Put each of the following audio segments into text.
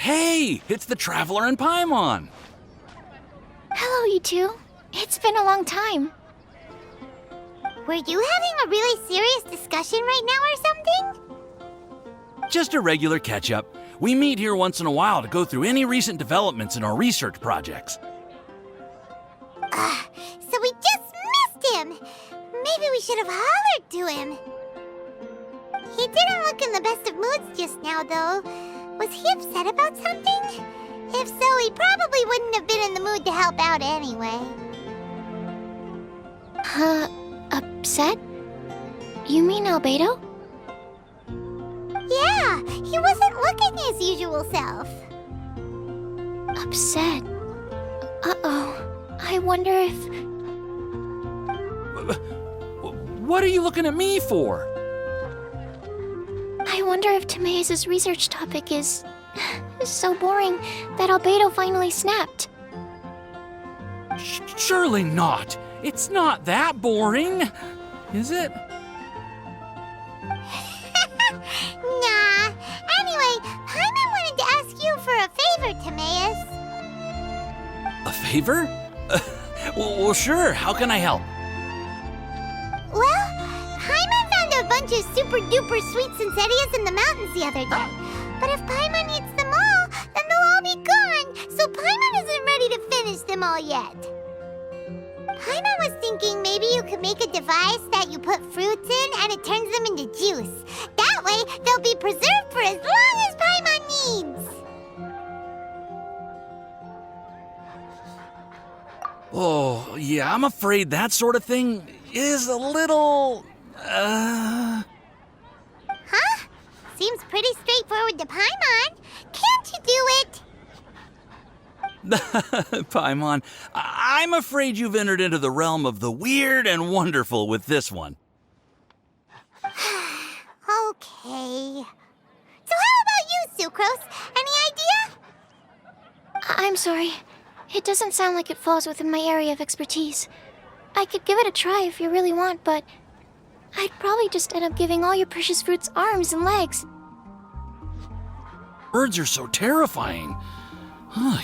Hey, it's the Traveler and Paimon. Hello, you two. It's been a long time. Were you having a really serious discussion right now or something? Just a regular catch-up. We meet here once in a while to go through any recent developments in our research projects. So we just missed him! Maybe we should have hollered to him. He didn't look in the best of moods just now, though. Was he upset about something? If so, he probably wouldn't have been in the mood to help out anyway. Upset? You mean Albedo? Yeah, he wasn't looking his usual self. Upset? Uh-oh. I wonder if... What are you looking at me for? I wonder if Timaeus' research topic is so boring that Albedo finally snapped. Surely not. It's not that boring, is it? Nah. Anyway, Paimon wanted to ask you for a favor, Timaeus. A favor? Well, sure. How can I help? Well, Paimon found a bunch of super-duper sweet Sincerias in the mountains the other day. But if Paimon eats them all, then they'll all be gone, so Paimon isn't ready to finish them all yet. Paimon was thinking maybe you could make a device that you put fruits in and it turns them into juice. That way, they'll be preserved for as long as Paimon needs. Oh, yeah, I'm afraid that sort of thing is a little... Huh? Seems pretty straightforward to Paimon. Can't you do it? Paimon, I'm afraid you've entered into the realm of the weird and wonderful with this one. Okay. So how about you, Sucrose? Any idea? I'm sorry. It doesn't sound like it falls within my area of expertise. I could give it a try if you really want, but I'd probably just end up giving all your precious fruits arms and legs. Birds are so terrifying.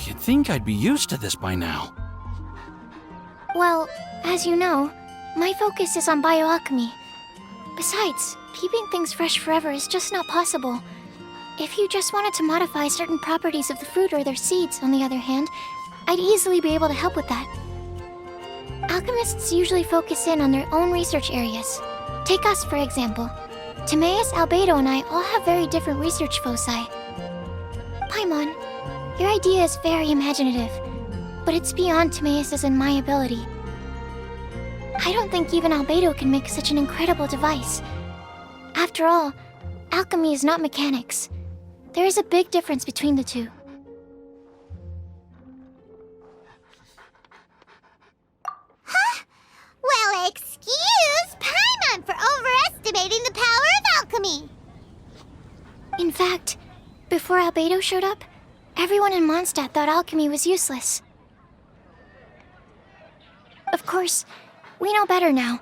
You'd think I'd be used to this by now. Well, as you know, my focus is on bioalchemy. Besides, keeping things fresh forever is just not possible. If you just wanted to modify certain properties of the fruit or their seeds, on the other hand, I'd easily be able to help with that. Alchemists usually focus in on their own research areas. Take us, for example. Timaeus, Albedo, and I all have very different research foci. Paimon, your idea is very imaginative, but it's beyond Timaeus' and my ability. I don't think even Albedo can make such an incredible device. After all, alchemy is not mechanics. There is a big difference between the two. Well, excuse Paimon for overestimating the power of alchemy. In fact, before Albedo showed up, everyone in Mondstadt thought alchemy was useless. Of course, we know better now.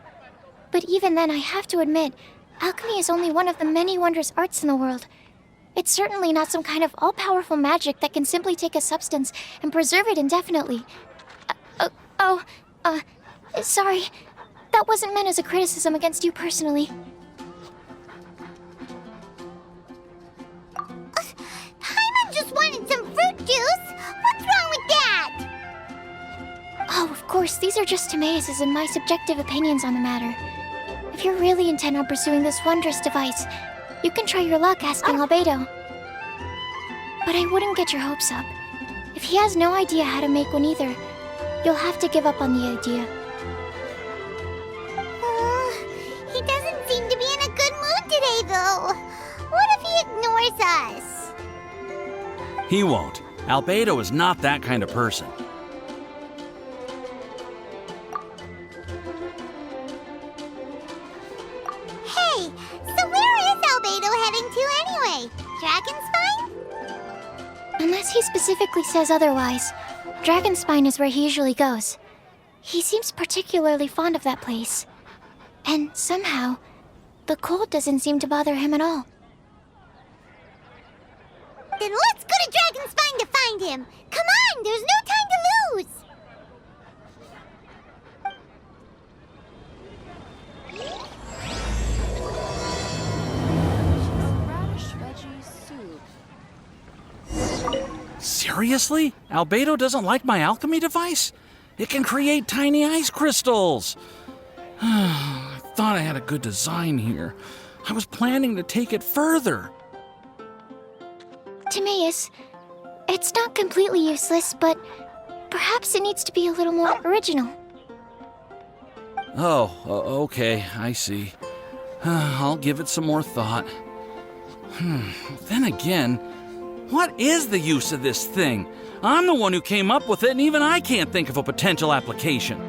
But even then, I have to admit, alchemy is only one of the many wondrous arts in the world. It's certainly not some kind of all-powerful magic that can simply take a substance and preserve it indefinitely. Sorry. That wasn't meant as a criticism against you personally. Paimon just wanted some fruit juice. What's wrong with that? Oh, of course, these are just Timaeus' and my subjective opinions on the matter. If you're really intent on pursuing this wondrous device, you can try your luck asking Albedo. But I wouldn't get your hopes up. If he has no idea how to make one either, you'll have to give up on the idea. He doesn't seem to be in a good mood today, though. What if he ignores us? He won't. Albedo is not that kind of person. Hey, so where is Albedo heading to anyway? Dragonspine? Unless he specifically says otherwise, Dragonspine is where he usually goes. He seems particularly fond of that place. And somehow, the cold doesn't seem to bother him at all. Then then let's go to Dragon Spine to find him. Come on, there's no time to lose. Radish veggie soup. Seriously? Albedo doesn't like my alchemy device? It can create tiny ice crystals. I thought I had a good design here. I was planning to take it further. Timaeus, it's not completely useless, but perhaps it needs to be a little more original. Oh, okay, I see. I'll give it some more thought. Then again, what is the use of this thing? I'm the one who came up with it, and even I can't think of a potential application.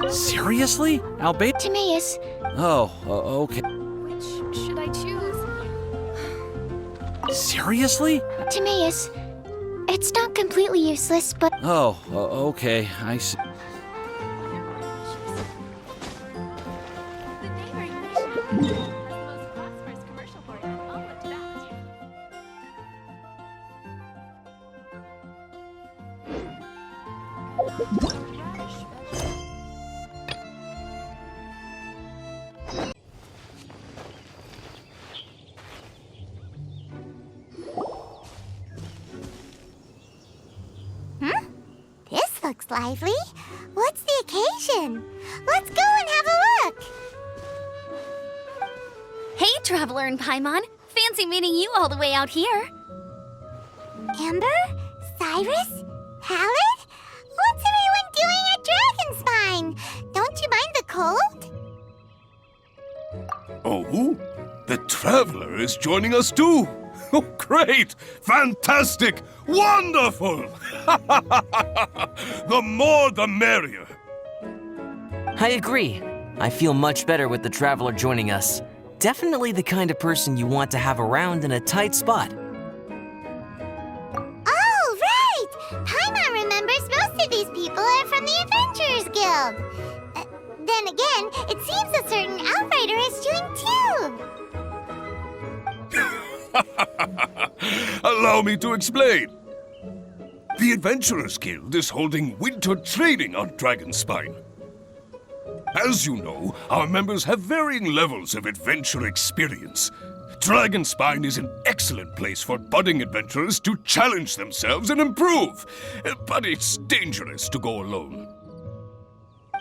Seriously? Albedo? Timaeus, Oh, okay. Which should I choose? Seriously? Timaeus, it's not completely useless, but Oh, okay, I see. The neighboring nation has the most prosperous commercial port in all of Tibet. Radish veggie. This looks lively. What's the occasion? Let's go and have a look. Hey, Traveler and Paimon. Fancy meeting you all the way out here. Amber? Cyrus? Halid? What's everyone doing at Dragonspine? Don't you mind the cold? Oh, the Traveler is joining us too. Oh, great! Fantastic! Wonderful! The more the merrier. I agree. I feel much better with the Traveler joining us. Definitely the kind of person you want to have around in a tight spot. Oh, right! Paimon remembers most of these people are from the Adventurers Guild. Then again, it seems a certain Outrider is doing too. Allow me to explain. The Adventurers Guild is holding winter training on Dragonspine. As you know, our members have varying levels of adventure experience. Dragonspine is an excellent place for budding adventurers to challenge themselves and improve, but it's dangerous to go alone.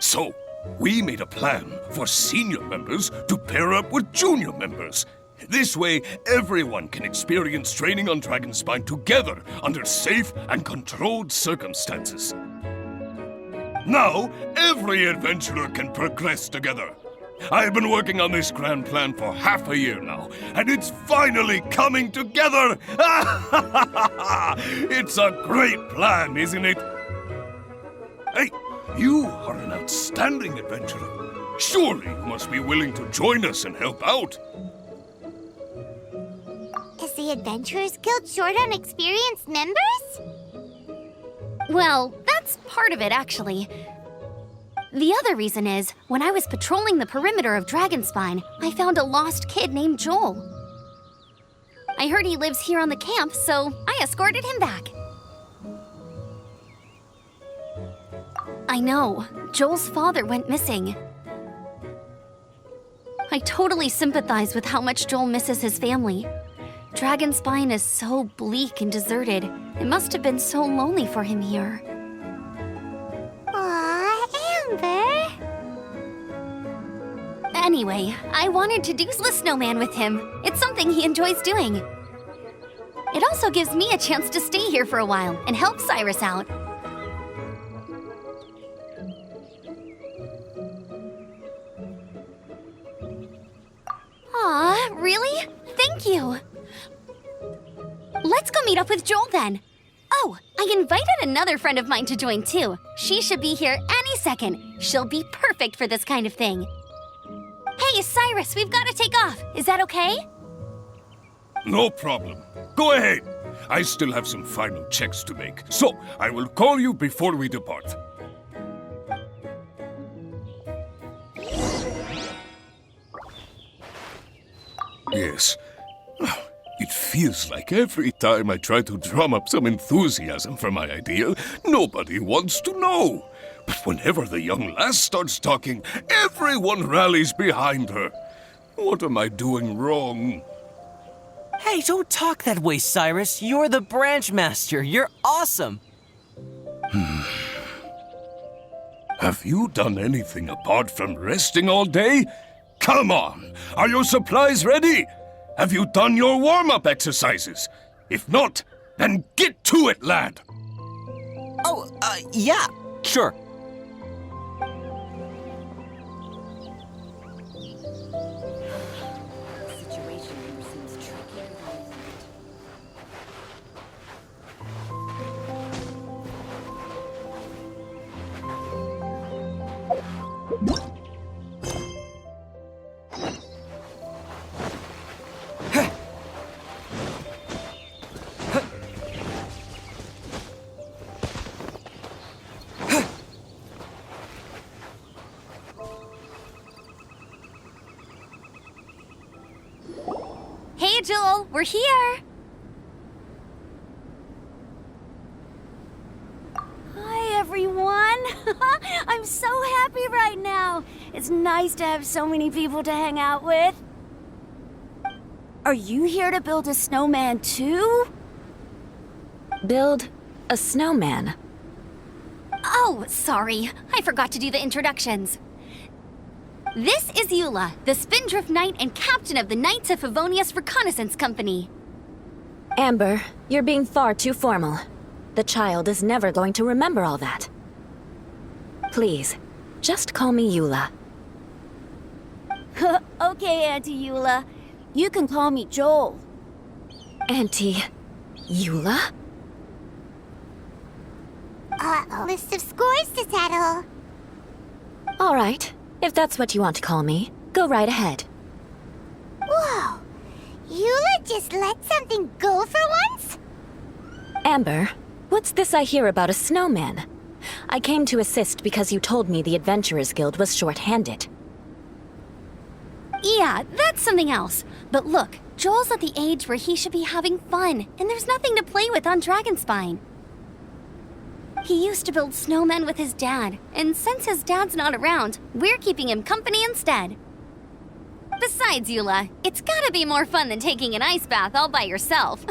So, we made a plan for senior members to pair up with junior members. This way, everyone can experience training on Dragonspine together under safe and controlled circumstances. Now, every adventurer can progress together. I've been working on this grand plan for half a year now, and it's finally coming together! It's a great plan, isn't it? Hey, you are an outstanding adventurer. Surely you must be willing to join us and help out. Is the Adventurers Guild short on experienced members? Well, that's part of it, actually. The other reason is, when I was patrolling the perimeter of Dragonspine, I found a lost kid named Joel. I heard he lives here on the camp, so I escorted him back. I know, Joel's father went missing. I totally sympathize with how much Joel misses his family. Dragonspine is so bleak and deserted. It must have been so lonely for him here. Aw, Amber. Anyway, I wanted to do the snowman with him. It's something he enjoys doing. It also gives me a chance to stay here for a while and help Cyrus out. Aw, really? Thank you. Let's go meet up with Joel then. Oh, I invited another friend of mine to join too. She should be here any second. She'll be perfect for this kind of thing. Hey, Cyrus, we've got to take off. Is that okay? No problem. Go ahead. I still have some final checks to make, so I will call you before we depart. Yes. It feels like every time I try to drum up some enthusiasm for my idea, nobody wants to know. But whenever the young lass starts talking, everyone rallies behind her. What am I doing wrong? Hey, don't talk that way, Cyrus. You're the branch master. You're awesome. Have you done anything apart from resting all day? Come on! Are your supplies ready? Have you done your warm-up exercises? If not, then get to it, lad! Oh, yeah, sure. Hey, Joel, we're here. Hi, everyone. I'm so happy right now. It's nice to have so many people to hang out with. Are you here to build a snowman too? Build a snowman? Oh, sorry. I forgot to do the introductions. This is Eula, the Spindrift Knight and captain of the Knights of Favonius Reconnaissance Company. Amber, you're being far too formal. The child is never going to remember all that. Please, just call me Eula. Okay, Auntie Eula. You can call me Joel. Auntie Eula? List of scores to settle. All right, if that's what you want to call me, go right ahead. Whoa! Eula just let something go for once? Amber, what's this I hear about a snowman? I came to assist because you told me the Adventurers Guild was short-handed. Yeah, that's something else. But look, Joel's at the age where he should be having fun, and there's nothing to play with on Dragonspine. He used to build snowmen with his dad, and since his dad's not around, we're keeping him company instead. Besides, Eula, it's gotta be more fun than taking an ice bath all by yourself.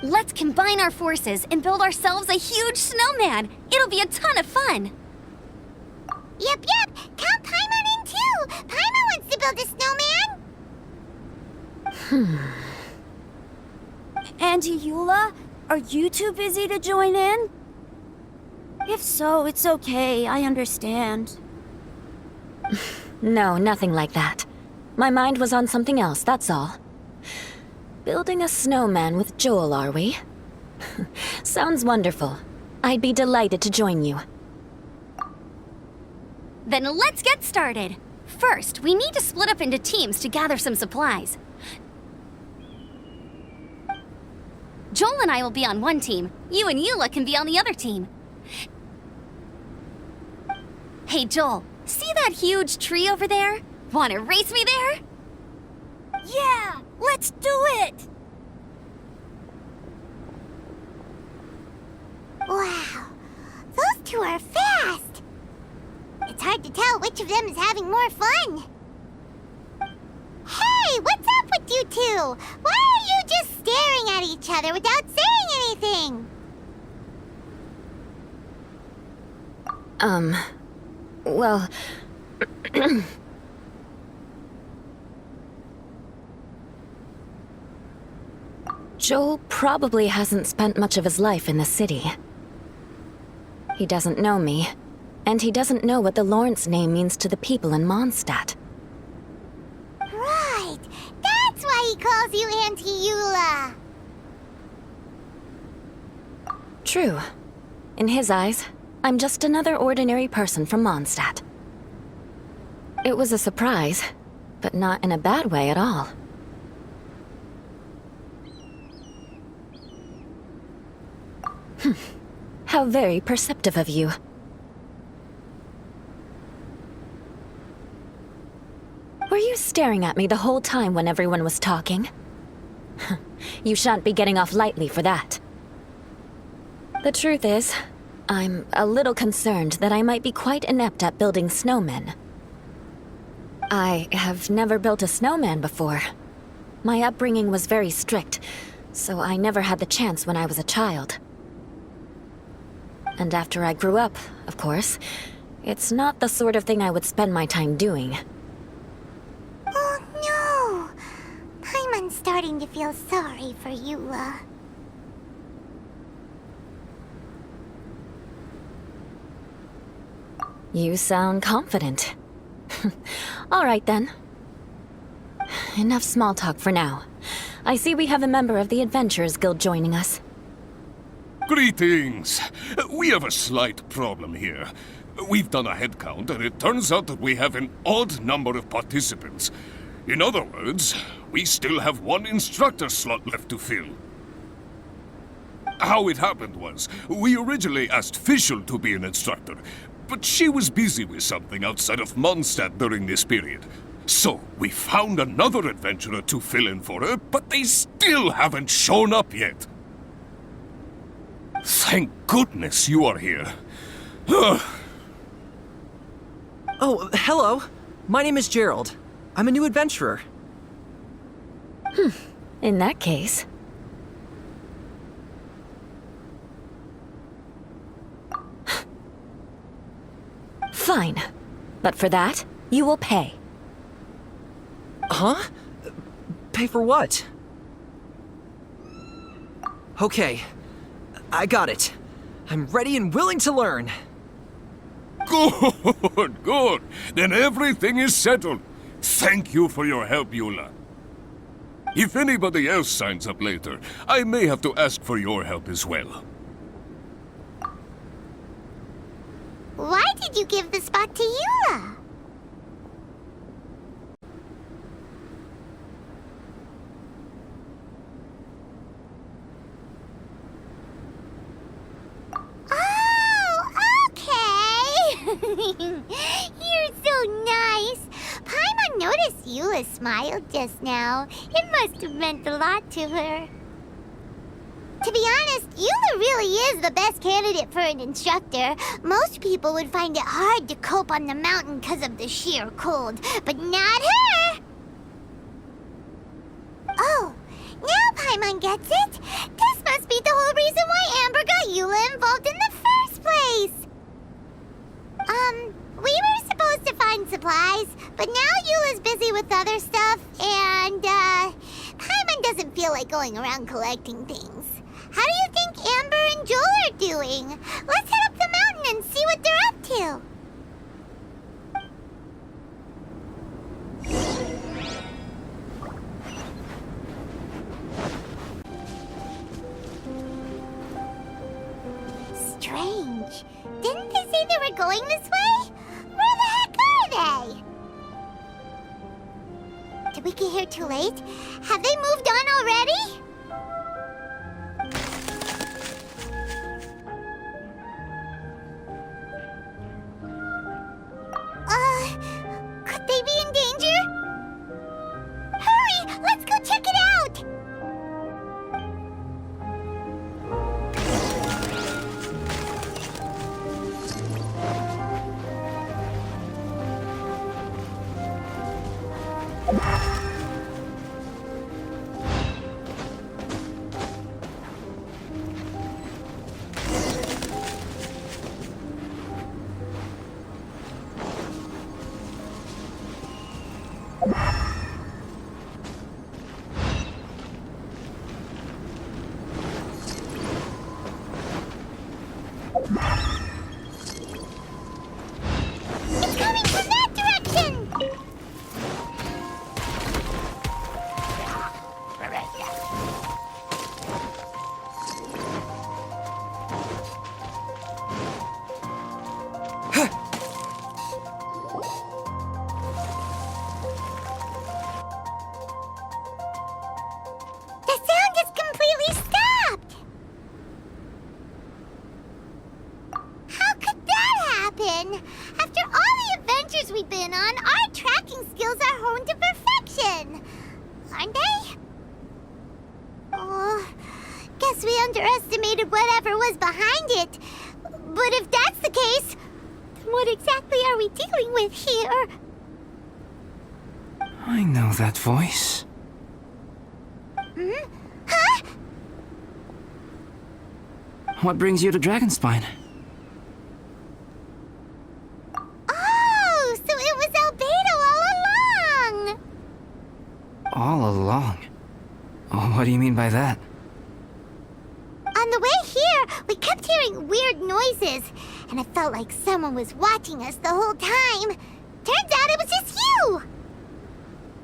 Let's combine our forces and build ourselves a huge snowman. It'll be a ton of fun. Yep. Count Paimon in too. Paimon wants to build a snowman. Auntie Eula, are you too busy to join in? If so, it's okay. I understand. No, nothing like that. My mind was on something else, that's all. Building a snowman with Joel, are we? Sounds wonderful. I'd be delighted to join you. Then let's get started. First, we need to split up into teams to gather some supplies. Joel and I will be on one team. You and Eula can be on the other team. Hey, Joel, see that huge tree over there? Wanna race me there? Yeah, let's do it! Wow, those two are fast. It's hard to tell which of them is having more fun. Hey, what's up with you two? Why are you just staring at each other without saying anything? Well... Joel probably hasn't spent much of his life in the city. He doesn't know me, and he doesn't know what the Lawrence name means to the people in Mondstadt. Right, that's why he calls you Auntie Eula. True. In his eyes, I'm just another ordinary person from Mondstadt. It was a surprise, but not in a bad way at all. How very perceptive of you. Were you you staring at me the whole time when everyone was talking? You shan't be getting off lightly for that. The truth is, I'm a little concerned that I might be quite inept at building snowmen. I have never built a snowman before. My upbringing was very strict, so I never had the chance when I was a child. And after I grew up, of course, it's not the sort of thing I would spend my time doing. Oh no! Paimon's starting to feel sorry for Eula. You sound confident. All right then. Enough small talk for now. I see we have a member of the Adventurers Guild joining us. Greetings! We have a slight problem here. We've done a head count, and it turns out that we have an odd number of participants. In other words, we still have one instructor slot left to fill. How it happened was, we originally asked Fischl to be an instructor, but she was busy with something outside of Mondstadt during this period. So, we found another adventurer to fill in for her, but they still haven't shown up yet. Thank goodness you are here. Oh, hello. My name is Gerald. I'm a new adventurer. In that case... Fine. But for that, you will pay. Huh? Pay for what? Okay. I got it. I'm ready and willing to learn. Good, good. Then everything is settled. Thank you for your help, Eula. If anybody else signs up later, I may have to ask for your help as well. Why did you give the spot to Eula? Oh, okay! You're so nice. Paimon noticed Eula smiled just now. It must have meant a lot to her. To be honest, Eula really is the best candidate for an instructor. Most people would find it hard to cope on the mountain because of the sheer cold, but not her! Oh, now Paimon gets it. This must be the whole reason why Amber got Eula involved in the first place. We were supposed to find supplies, but now Eula's busy with other stuff, and, Paimon doesn't feel like going around collecting things. How do you think Amber and Joel are doing? Let's head up the mountain and see what they're up to. Strange. Didn't they say they were going this way? Where the heck are they? Did we get here too late? Have they moved on already? Could they be in danger? Hurry! Let's go check it out! It's coming from that direction! The sound is completely stopped! How could that happen? After all the adventures adventures we've been on, our tracking skills are honed to perfection. Aren't they? Oh, guess we underestimated whatever was behind it. But if that's the case, then what exactly are we dealing with here? I know that voice. Huh? What brings you to Dragonspine? Oh, so it was Albedo all along! All along? Oh, what do you mean by that? On the way here, we kept hearing weird noises, and it felt like someone was watching us the whole time. Turns out it was just you!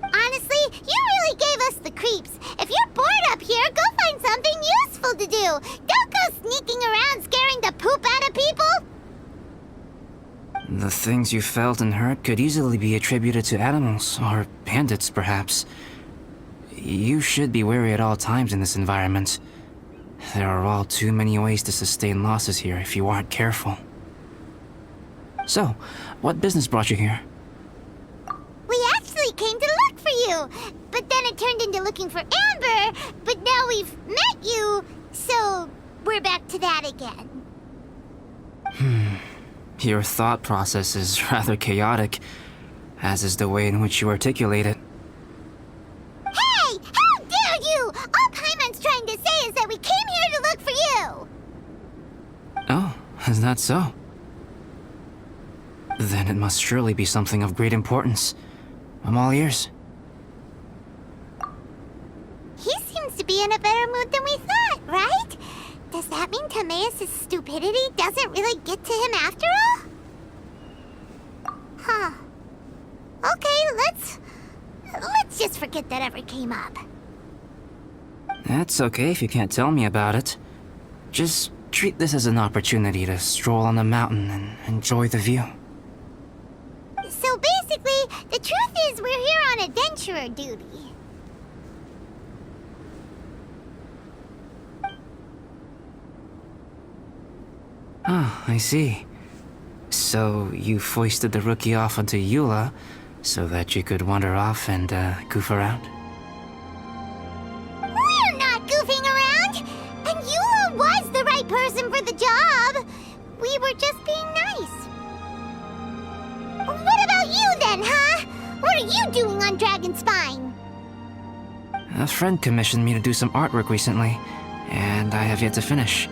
Honestly, you really gave us the creeps. If you're bored up here, go find something useful to do. Don't go sneaking around scaring the poop out of people. The things you felt and heard could easily be attributed to animals, or bandits, perhaps. You should be wary at all times in this environment. There are all too many ways to sustain losses here if you aren't careful. So, what business brought you here? We actually came to look for you, but then it turned into looking for Amber, but now we've met you, so we're back to that again. Your thought process is rather chaotic, as is the way in which you articulate it. Hey! How dare you! All Paimon's trying to say is that we came here to look for you! Oh, is that so? Then it must surely be something of great importance. I'm all ears. He seems to be in a better mood than we thought, right? Does that mean Timaeus' stupidity doesn't really get to him after all? Huh. Okay, let's just forget that ever came up. That's okay if you can't tell me about it. Just treat this as an opportunity to stroll on the mountain and enjoy the view. So basically, the truth is we're here on adventurer duty. Ah, I see. So you foisted the rookie off onto Eula so that you could wander off and goof around? We're not goofing around! And Eula was the right person for the job! We were just being nice. What about you then, huh? What are you doing on Dragonspine? A friend commissioned me to do some artwork recently, and I have yet to finish.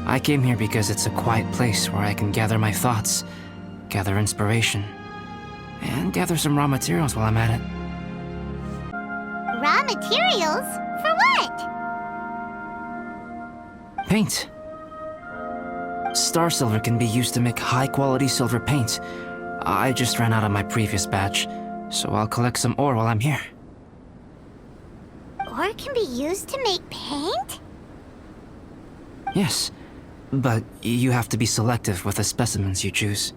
I came here because it's a quiet place where I can gather my thoughts, gather inspiration, and gather some raw materials while I'm at it. Raw materials? For what? Paint. Star silver can be used to make high-quality silver paint. I just ran out of my previous batch, so I'll collect some ore while I'm here. Ore can be used to make paint? Yes, but you have to be selective with the specimens you choose.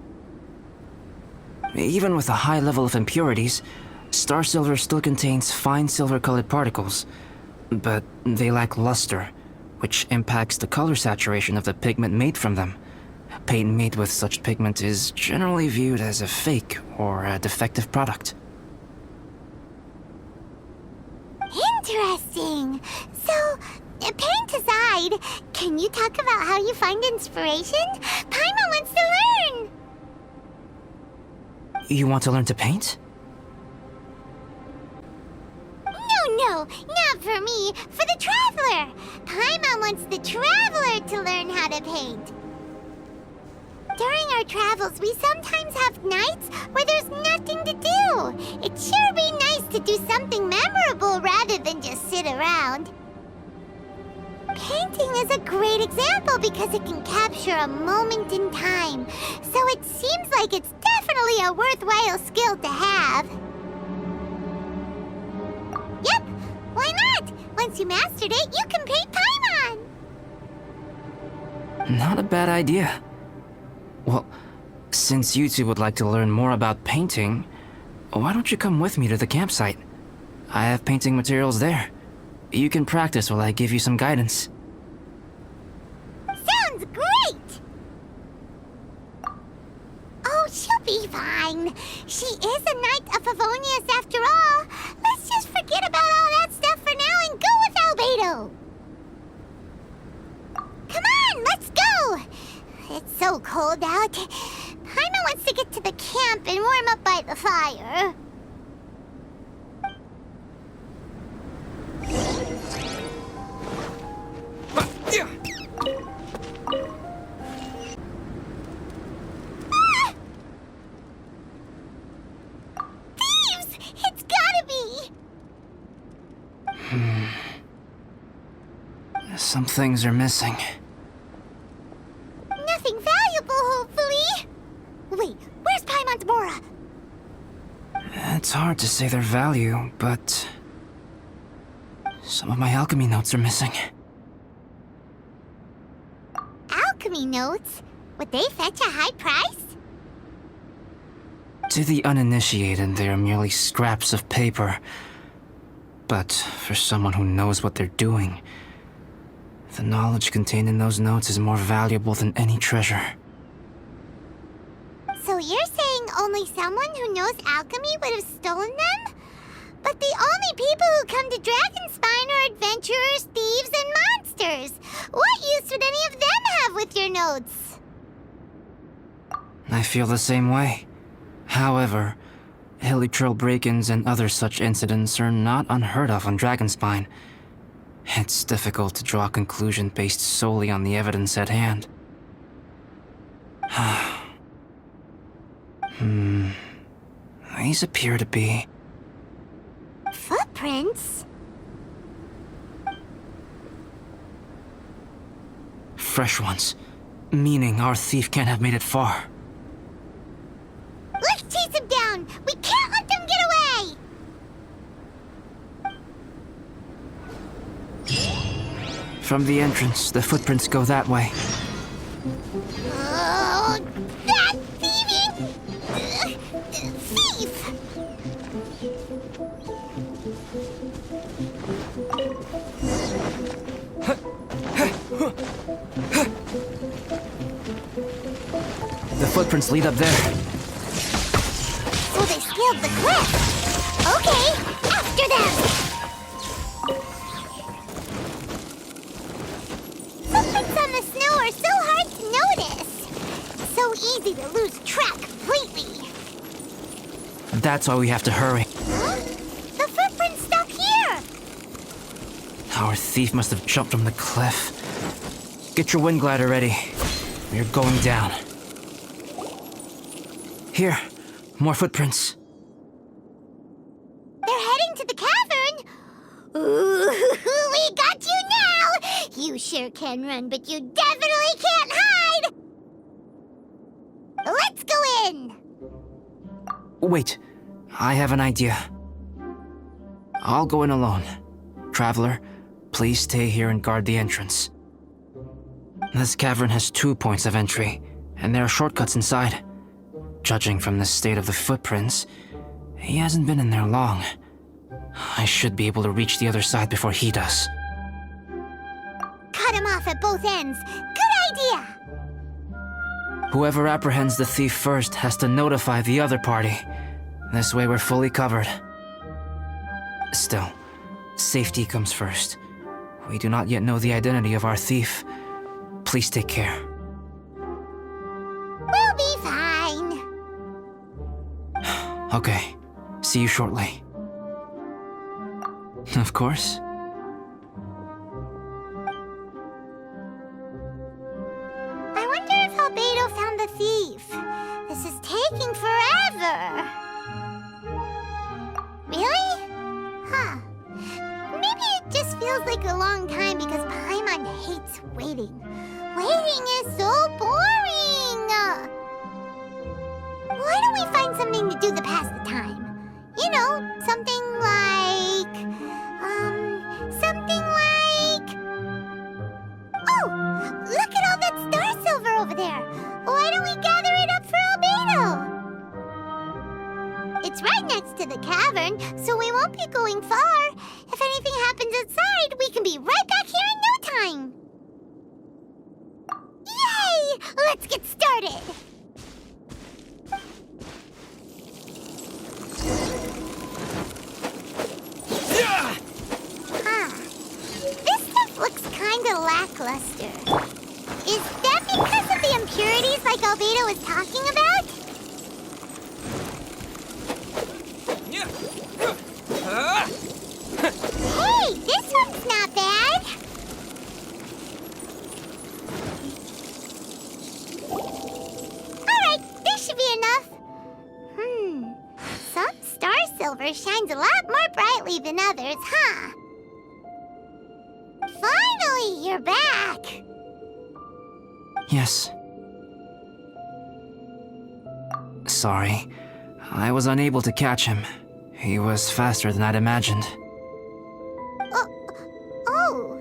Even with a high level of impurities, star silver still contains fine silver-colored particles, but they lack luster, which impacts the color saturation of the pigment made from them. Paint made with such pigment is generally viewed as a fake or a defective product. Interesting. So, paint aside, can you talk about how you find inspiration? Paimon wants to learn! You want to learn to paint? No, not for me. For the Traveler. Paimon wants the Traveler to learn how to paint. During our travels, we sometimes have nights where there's nothing to do. It'd sure be nice to do something memorable rather than just sit around. Painting is a great example because it can capture a moment in time. So it seems like it's definitely a worthwhile skill to have. Yep, why not? Once you mastered it, you can paint Paimon! Not a bad idea. Well, since you two would like to learn more about painting, why don't you come with me to the campsite? I have painting materials there. You can practice while I give you some guidance. Sounds great! Oh, she'll be fine. She is a knight of Favonius after all. Let's just forget about all that stuff for now and go with Albedo. Come on, let's go. It's so cold out. Paimon wants to get to the camp and warm up by the fire. It's gotta be! Some things are missing. Nothing valuable, hopefully. Wait, where's Paimon's Mora? It's hard to say their value, but some of my alchemy notes are missing. Alchemy notes? Would they fetch a high price? To the uninitiated, they are merely scraps of paper. But for someone who knows what they're doing, the knowledge contained in those notes is more valuable than any treasure. So you're saying only someone who knows alchemy would have stolen them? But the only people who come to Dragonspine are adventurers, thieves, and monsters. What use would any of them have with your notes? I feel the same way. However, Hilichurl break-ins and other such incidents are not unheard of on Dragonspine. It's difficult to draw a conclusion based solely on the evidence at hand. These appear to be... Footprints? fresh ones. Meaning our thief can't have made it far. Let's chase him down! We can't let them get away! From the entrance, the footprints go that way. Oh, that thieving... thief! The footprints lead up there. So they scaled the cliff. Okay, after them! Footprints on the snow are so hard to notice. So easy to lose track completely. That's why we have to hurry. Huh? The footprint's stuck here! Our thief must have jumped from the cliff. Get your wind glider ready. We're going down. Here, more footprints. They're heading to the cavern! Ooh, we got you now! You sure can run, but you definitely can't hide! Let's go in! Wait, I have an idea. I'll go in alone. Traveler, please stay here and guard the entrance. This cavern has 2 points of entry, and there are shortcuts inside. Judging from the state of the footprints, he hasn't been in there long. I should be able to reach the other side before he does. Cut him off at both ends. Good idea! Whoever apprehends the thief first has to notify the other party. This way we're fully covered. Still, safety comes first. We do not yet know the identity of our thief. Please take care. We'll be fine. Okay, see you shortly. Of course. I wonder if Albedo found the thief. This is taking forever. Really? Huh. Maybe it just feels like a long time because Paimon hates waiting. Waiting is so boring! Why don't we find something to do to pass the time? You know, something like... Oh! Look at all that star silver over there! Why don't we gather it up for Albedo? It's right next to the cavern, so we won't be going far. If anything happens outside, we can be right back here in no time. Yay! Let's get started! Panda was talking about? Hey, this one's not bad. Alright, this should be enough. Some star silver shines a lot more brightly than others, huh? Finally, you're back. Yes. Sorry. I was unable to catch him. He was faster than I'd imagined. Oh,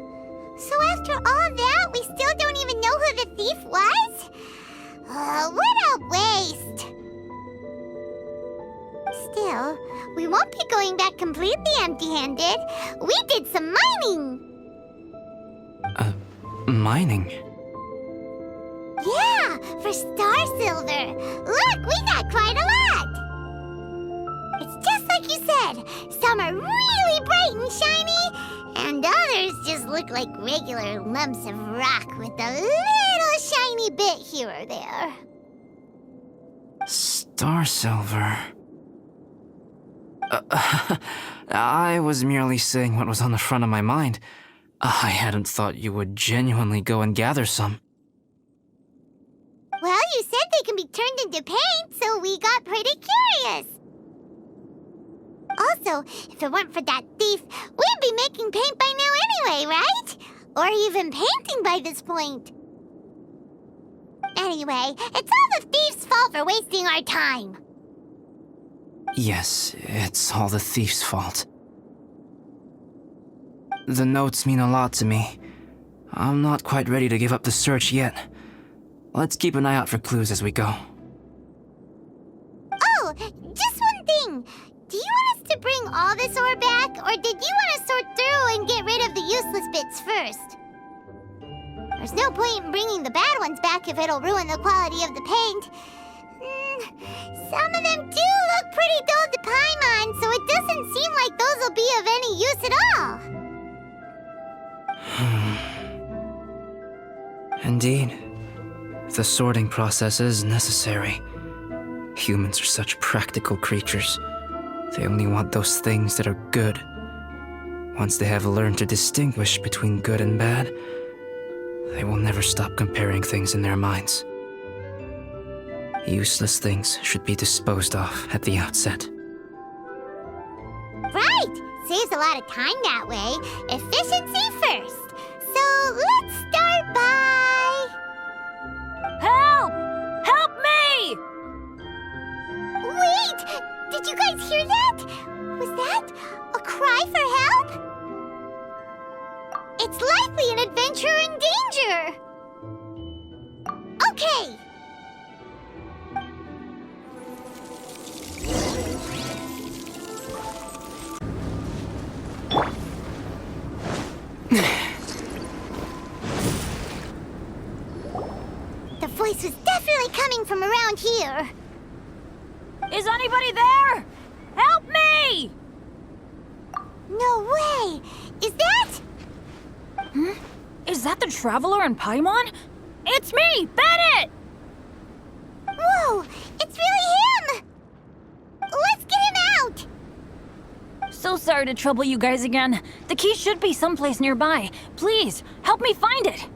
so after all that, we still don't even know who the thief was? What a waste! Still, we won't be going back completely empty-handed. We did some mining! Mining? Yeah, for star silver. Look, we got quite a lot! It's just like you said. Some are really bright and shiny, and others just look like regular lumps of rock with a little shiny bit here or there. Star silver. I was merely saying what was on the front of my mind. I hadn't thought you would genuinely go and gather some. Well, you said they can be turned into paint, so we got pretty curious. Also, if it weren't for that thief, we'd be making paint by now anyway, right? Or even painting by this point. Anyway, it's all the thief's fault for wasting our time. Yes, it's all the thief's fault. The notes mean a lot to me. I'm not quite ready to give up the search yet. Let's keep an eye out for clues as we go. Oh, just one thing. Do you want us to bring all this ore back, or did you want to sort through and get rid of the useless bits first? There's no point in bringing the bad ones back if it'll ruin the quality of the paint. Some of them do look pretty dull to Paimon, so it doesn't seem like those will be of any use at all. Indeed. The sorting process is necessary. Humans are such practical creatures. They only want those things that are good. Once they have learned to distinguish between good and bad, they will never stop comparing things in their minds. Useless things should be disposed of at the outset. Right! Saves a lot of time that way. Efficiency first. So let's start by... Help! Help me! Wait! Did you guys hear that? Was that a cry for help? It's likely an adventurer in danger! Okay! The voice was definitely coming from around here. Is anybody there? Help me! No way! Is that? Is that the Traveler in Paimon? It's me, Bennett! Whoa! It's really him! Let's get him out! So sorry to trouble you guys again. The key should be someplace nearby. Please, help me find it.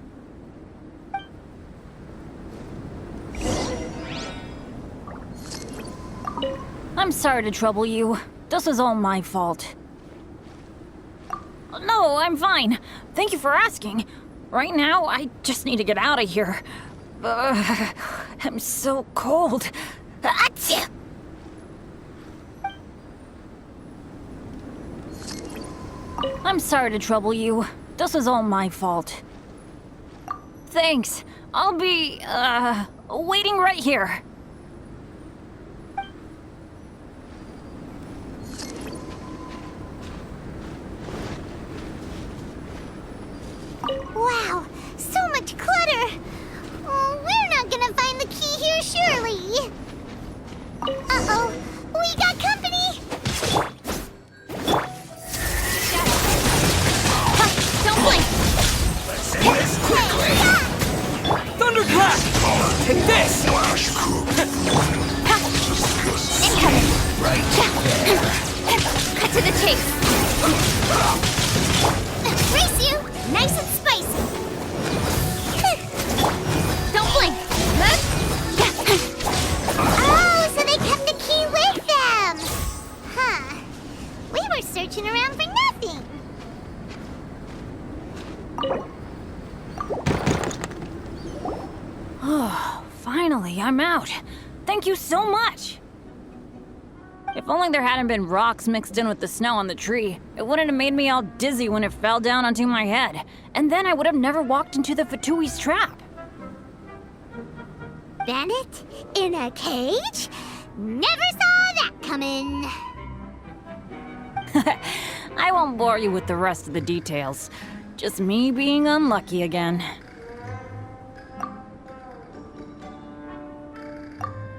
I'm sorry to trouble you. This is all my fault. No, I'm fine. Thank you for asking. Right now, I just need to get out of here. I'm so cold. Achoo! I'm sorry to trouble you. This is all my fault. Thanks. I'll be, waiting right here. Wow, so much clutter! Oh, we're not gonna find the key here, surely! Uh-oh, we got company! Ha! Don't blink! Thunderclap! Take this! face! Race you! Nice and spicy! Don't blink! Oh, so they kept the key with them! Huh. We were searching around for nothing. Oh, finally, I'm out. Thank you so much. If only there hadn't been rocks mixed in with the snow on the tree, it wouldn't have made me all dizzy when it fell down onto my head. And then I would have never walked into the Fatui's trap. Bennett? In a cage? Never saw that coming. I won't bore you with the rest of the details. Just me being unlucky again.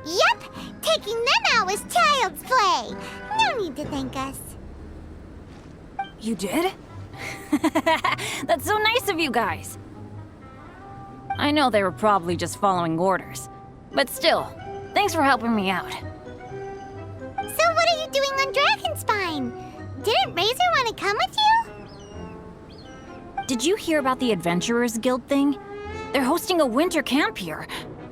Yep, taking them out was child's play. No need to thank us. You did? That's so nice of you guys. I know they were probably just following orders, but still, thanks for helping me out. So what are you doing on Dragonspine? Didn't Razor want to come with you? Did you hear about the Adventurers Guild thing? They're hosting a winter camp here.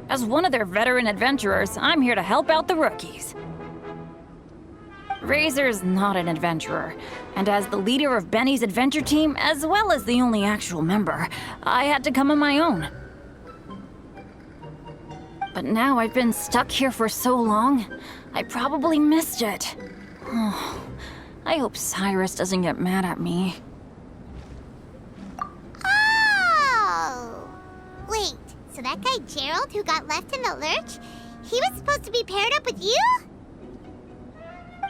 As one of their veteran adventurers, I'm here to help out the rookies. Razor's not an adventurer, and as the leader of Benny's adventure team, as well as the only actual member, I had to come on my own. But now I've been stuck here for so long, I probably missed it. Oh, I hope Cyrus doesn't get mad at me. Oh! Wait, so that guy Gerald who got left in the lurch, he was supposed to be paired up with you?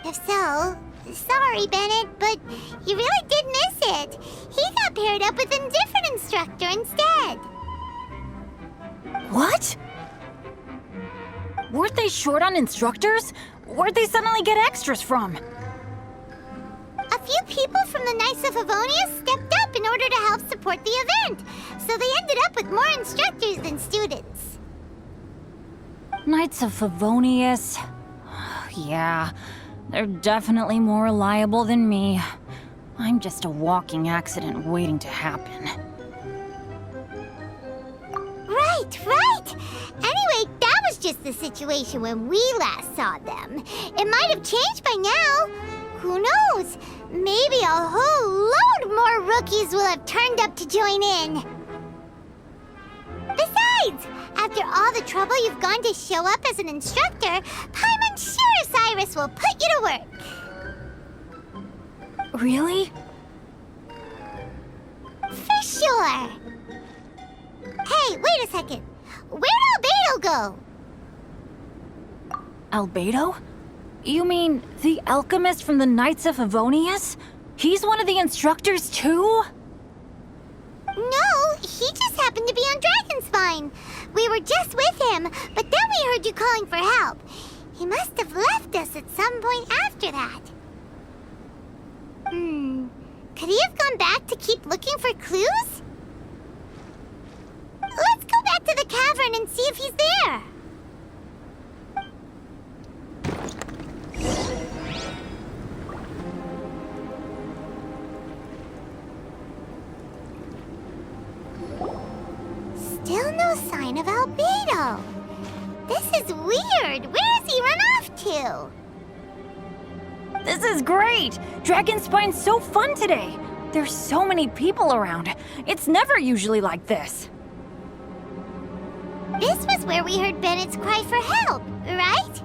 If so, sorry, Bennett, but you really did miss it. He got paired up with a different instructor instead. What? Weren't they short on instructors? Where'd they suddenly get extras from? A few people from the Knights of Avonia stepped up in order to help support the event, so they ended up with more instructors than students. Knights of Favonius. Yeah, they're definitely more reliable than me. I'm just a walking accident waiting to happen. Right. Anyway, that was just the situation when we last saw them. It might have changed by now. Who knows? Maybe a whole load more rookies will have turned up to join in. Besides, after all the trouble you've gone to show up as an instructor, Paimon's sure Cyrus will put you to work. Really? For sure. Hey, wait a second. Where'd Albedo go? Albedo? You mean the alchemist from the Knights of Favonius? He's one of the instructors too? No, he just happened to be on Dragonspine. We were just with him, but then we heard you calling for help. He must have left us at some point after that. Could he have gone back to keep looking for clues? Let's go back to the cavern and see if he's there. Still no sign of Albedo. This is weird. Where has he run off to? This is great! Dragonspine's so fun today! There's so many people around. It's never usually like this. This was where we heard Bennett's cry for help, right?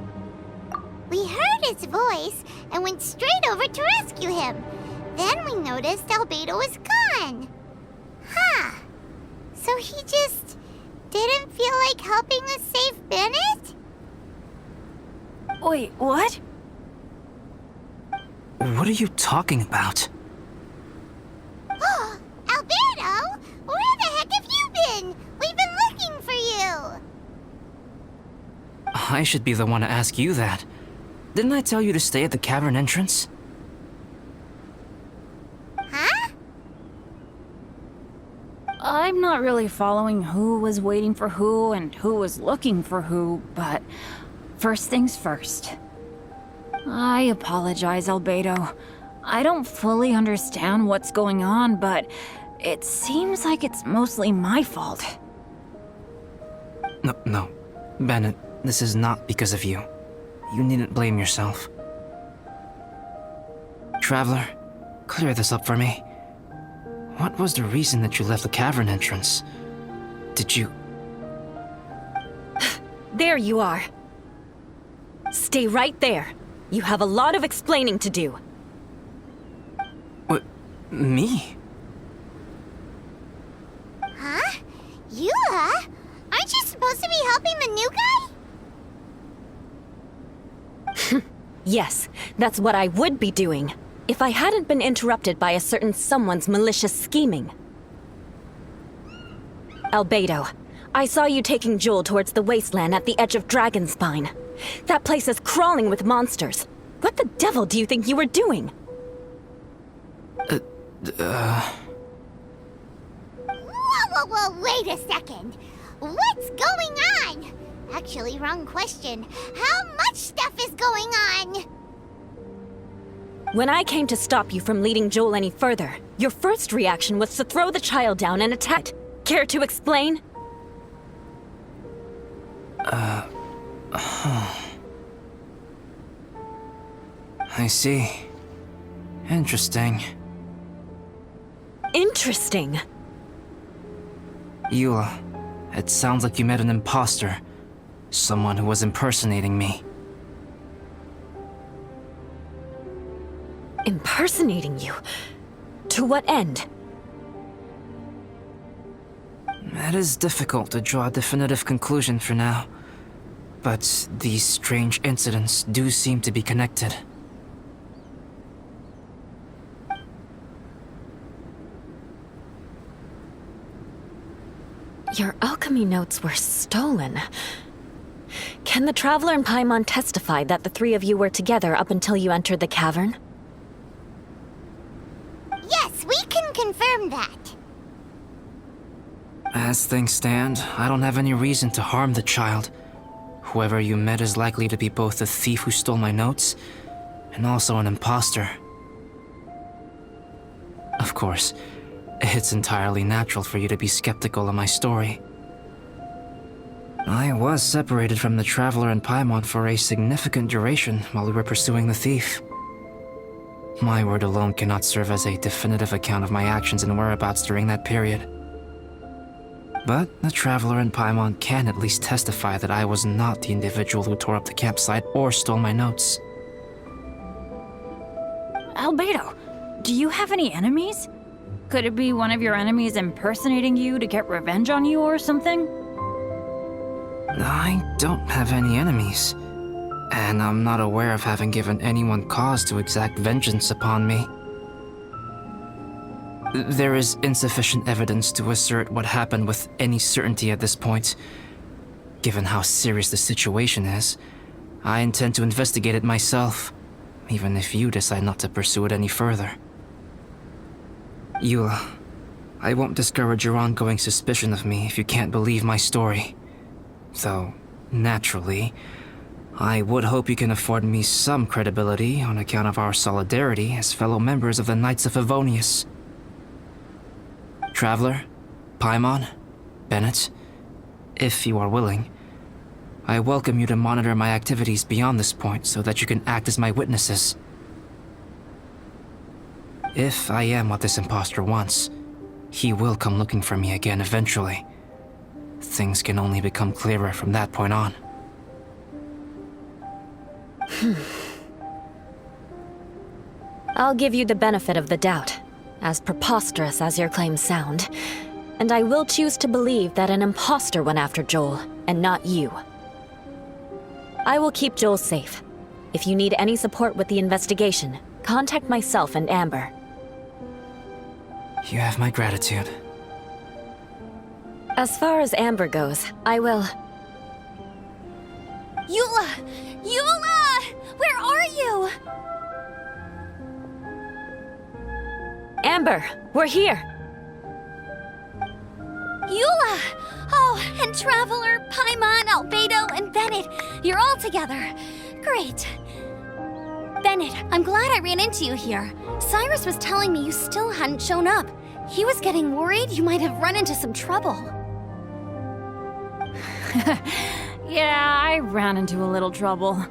We heard his voice and went straight over to rescue him. Then we noticed Albedo was gone. Huh. So he just didn't feel like helping us save Bennett? Wait, what? What are you talking about? Albedo? Where the heck have you been? We've been looking for you. I should be the one to ask you that. Didn't I tell you to stay at the cavern entrance? Huh? I'm not really following who was waiting for who and who was looking for who, but first things first. I apologize, Albedo. I don't fully understand what's going on, but it seems like it's mostly my fault. No. Bennett, this is not because of you. You needn't blame yourself. Traveler, clear this up for me. What was the reason that you left the cavern entrance? Did you... There you are. Stay right there. You have a lot of explaining to do. What? Me? Huh? Eula? Aren't you supposed to be helping the new guy? Yes, that's what I would be doing, if I hadn't been interrupted by a certain someone's malicious scheming. Albedo, I saw you taking Joel towards the wasteland at the edge of Dragonspine. That place is crawling with monsters. What the devil do you think you were doing? Whoa, wait a second. What's going on? Actually, wrong question. How much stuff is going on? When I came to stop you from leading Joel any further, your first reaction was to throw the child down and attack. Care to explain? I see. Interesting. Interesting. Eula, it sounds like you met an imposter. Someone who was impersonating me. Impersonating you? To what end? It is difficult to draw a definitive conclusion for now. But these strange incidents do seem to be connected. Your alchemy notes were stolen. Can the Traveler and Paimon testify that the three of you were together up until you entered the cavern? Yes, we can confirm that. As things stand, I don't have any reason to harm the child. Whoever you met is likely to be both the thief who stole my notes, and also an imposter. Of course, it's entirely natural for you to be skeptical of my story. I was separated from the Traveler and Paimon for a significant duration while we were pursuing the thief. My word alone cannot serve as a definitive account of my actions and whereabouts during that period. But the Traveler and Paimon can at least testify that I was not the individual who tore up the campsite or stole my notes. Albedo, do you have any enemies? Could it be one of your enemies impersonating you to get revenge on you or something? I don't have any enemies, and I'm not aware of having given anyone cause to exact vengeance upon me. There is insufficient evidence to assert what happened with any certainty at this point. Given how serious the situation is, I intend to investigate it myself, even if you decide not to pursue it any further. Eula, I won't discourage your ongoing suspicion of me if you can't believe my story. Though, naturally, I would hope you can afford me some credibility on account of our solidarity as fellow members of the Knights of Favonius. Traveler, Paimon, Bennett, if you are willing, I welcome you to monitor my activities beyond this point so that you can act as my witnesses. If I am what this imposter wants, he will come looking for me again eventually. Things can only become clearer from that point on. I'll give you the benefit of the doubt, as preposterous as your claims sound. And I will choose to believe that an imposter went after Joel, and not you. I will keep Joel safe. If you need any support with the investigation, contact myself and Amber. You have my gratitude. As far as Amber goes, I will... Eula! Eula! Where are you? Amber, we're here! Eula! Oh, and Traveler, Paimon, Albedo, and Bennett. You're all together. Great. Bennett, I'm glad I ran into you here. Cyrus was telling me you still hadn't shown up. He was getting worried you might have run into some trouble. Yeah, I ran into a little trouble.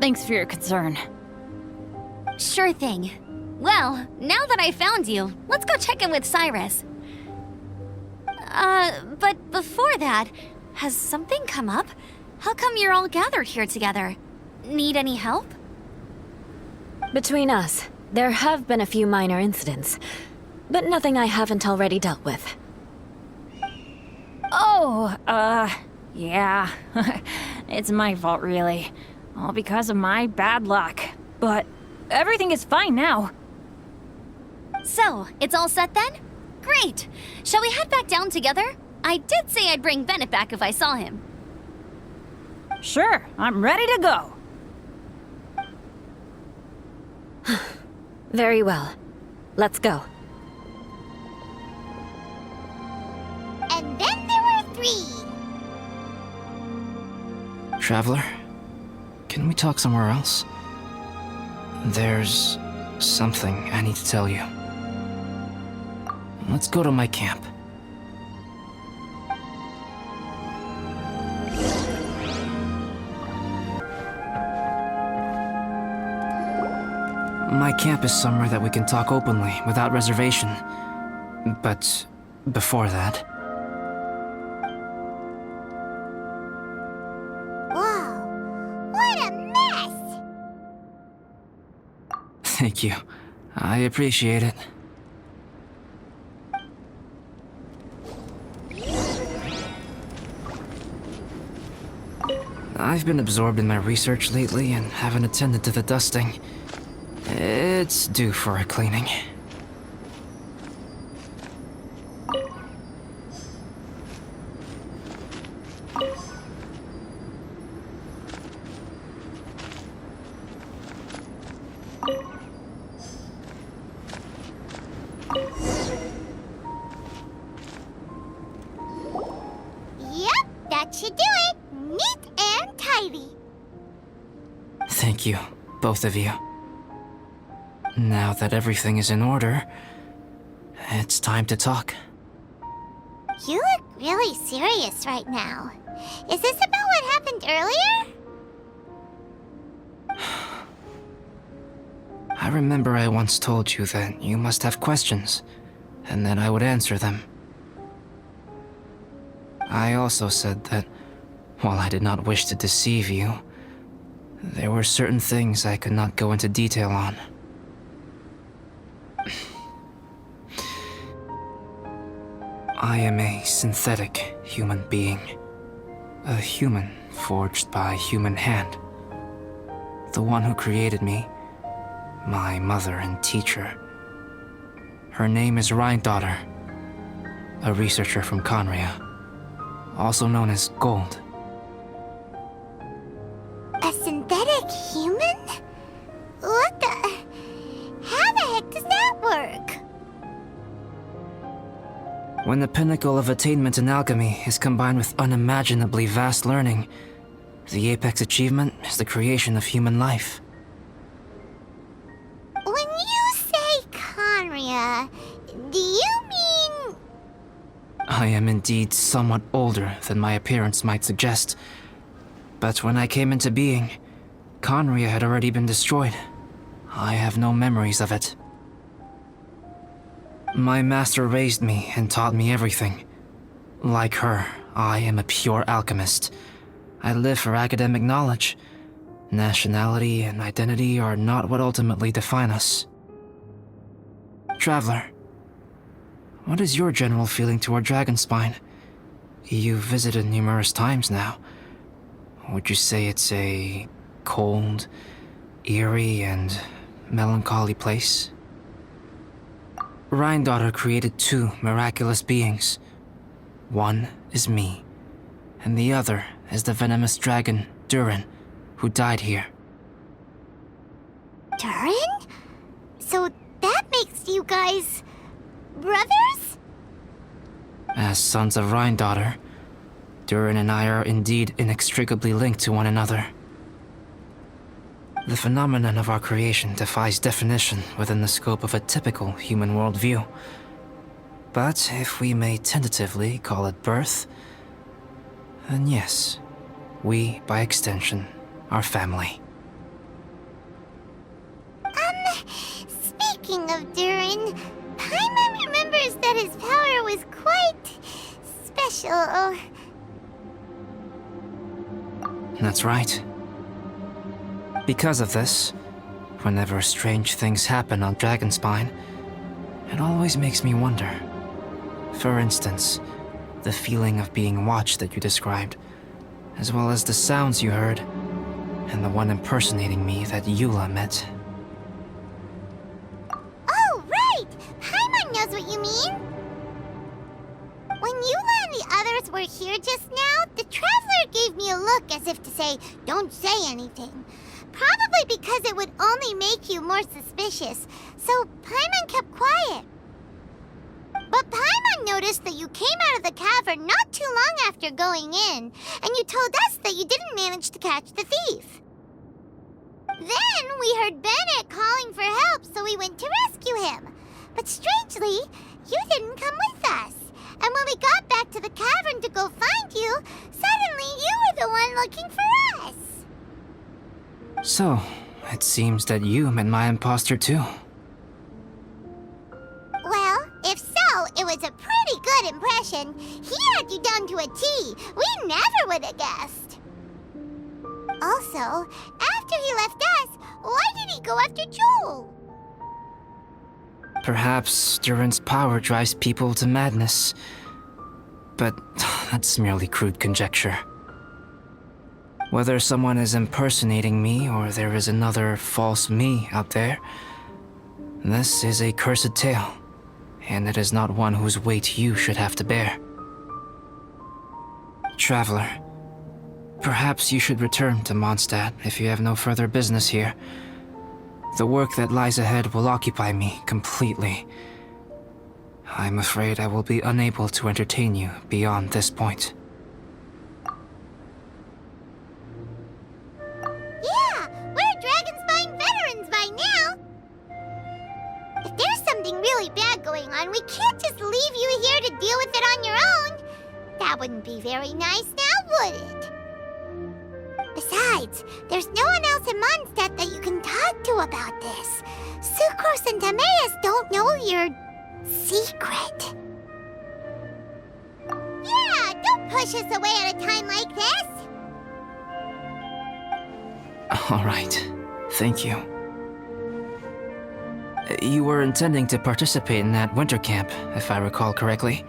Thanks for your concern. Sure thing. Well, now that I found you, let's go check in with Cyrus. But before that, has something come up? How come you're all gathered here together? Need any help? Between us, there have been a few minor incidents, but nothing I haven't already dealt with. Oh, yeah. It's my fault, really. All because of my bad luck. But everything is fine now. So, it's all set then? Great! Shall we head back down together? I did say I'd bring Bennett back if I saw him. Sure, I'm ready to go. Very well. Let's go. And then there were 3. Traveler, can we talk somewhere else? There's something I need to tell you. Let's go to my camp. My camp is somewhere that we can talk openly, without reservation. But before that... Whoa, what a mess! Thank you. I appreciate it. I've been absorbed in my research lately and haven't attended to the dusting. It's due for a cleaning. Yep, that should do it. Neat and tidy. Thank you, both of you. Now that everything is in order, it's time to talk. You look really serious right now. Is this about what happened earlier? I remember I once told you that you must have questions, and that I would answer them. I also said that, while I did not wish to deceive you, there were certain things I could not go into detail on. I am a synthetic human being. A human forged by human hand. The one who created me, my mother and teacher. Her name is Rhine-daughter, a researcher from Conria, also known as Gold. A synthetic human? What the... How the heck does that work? When the pinnacle of attainment in alchemy is combined with unimaginably vast learning, the apex achievement is the creation of human life. When you say Conria, do you mean... I am indeed somewhat older than my appearance might suggest. But when I came into being, Conria had already been destroyed. I have no memories of it. My master raised me and taught me everything. Like her, I am a pure alchemist. I live for academic knowledge. Nationality and identity are not what ultimately define us. Traveler, what is your general feeling toward Dragonspine? You've visited numerous times now. Would you say it's a cold, eerie, and melancholy place? Rhine-daughter created 2 miraculous beings. One is me, and the other is the venomous dragon, Durin, who died here. Durin? So that makes you guys... brothers? As sons of Rhine-daughter, Durin and I are indeed inextricably linked to one another. The phenomenon of our creation defies definition within the scope of a typical human worldview. But if we may tentatively call it birth, then yes, we, by extension, are family. Speaking of Durin, Paimon remembers that his power was quite special. That's right. Because of this, whenever strange things happen on Dragonspine, it always makes me wonder. For instance, the feeling of being watched that you described, as well as the sounds you heard, and the one impersonating me that Eula met. Oh, right! Paimon knows what you mean! When Eula and the others were here just now, the Traveler gave me a look as if to say, don't say anything. Probably because it would only make you more suspicious, so Paimon kept quiet. But Paimon noticed that you came out of the cavern not too long after going in, and you told us that you didn't manage to catch the thief. Then we heard Bennett calling for help, so we went to rescue him. But strangely, you didn't come with us. And when we got back to the cavern to go find you, suddenly you were the one looking for us. So, it seems that you met my imposter too. Well, if so, it was a pretty good impression. He had you down to a T. We never would have guessed. Also, after he left us, why did he go after Joel? Perhaps Durin's power drives people to madness. But that's merely crude conjecture. Whether someone is impersonating me or there is another false me out there, this is a cursed tale, and it is not one whose weight you should have to bear. Traveler, perhaps you should return to Mondstadt if you have no further business here. The work that lies ahead will occupy me completely. I'm afraid I will be unable to entertain you beyond this point. Yeah, we're Dragonspine veterans by now. If there's something really bad going on, we can't just leave you here to deal with it on your own. That wouldn't be very nice now, would it? Besides, there's no one else in Mondstadt that you can talk to about this. Sucrose and Timaeus don't know your secret. Yeah, don't push us away at a time like this. All right, thank you. You were intending to participate in that winter camp, if I recall correctly.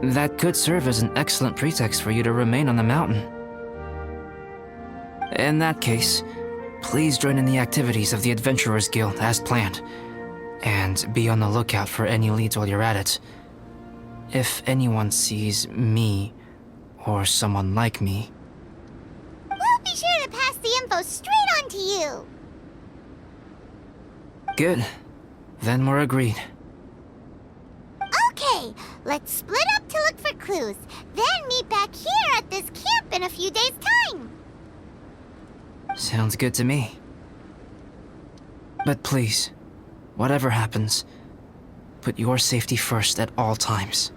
That could serve as an excellent pretext for you to remain on the mountain. In that case, please join in the activities of the Adventurers Guild as planned, and be on the lookout for any leads while you're at it. If anyone sees me, or someone like me... We'll be sure to pass the info straight on to you. Good. Then we're agreed. Okay, let's split up to look for clues, then meet back here at this camp in a few days' time. Sounds good to me. But please, whatever happens, put your safety first at all times.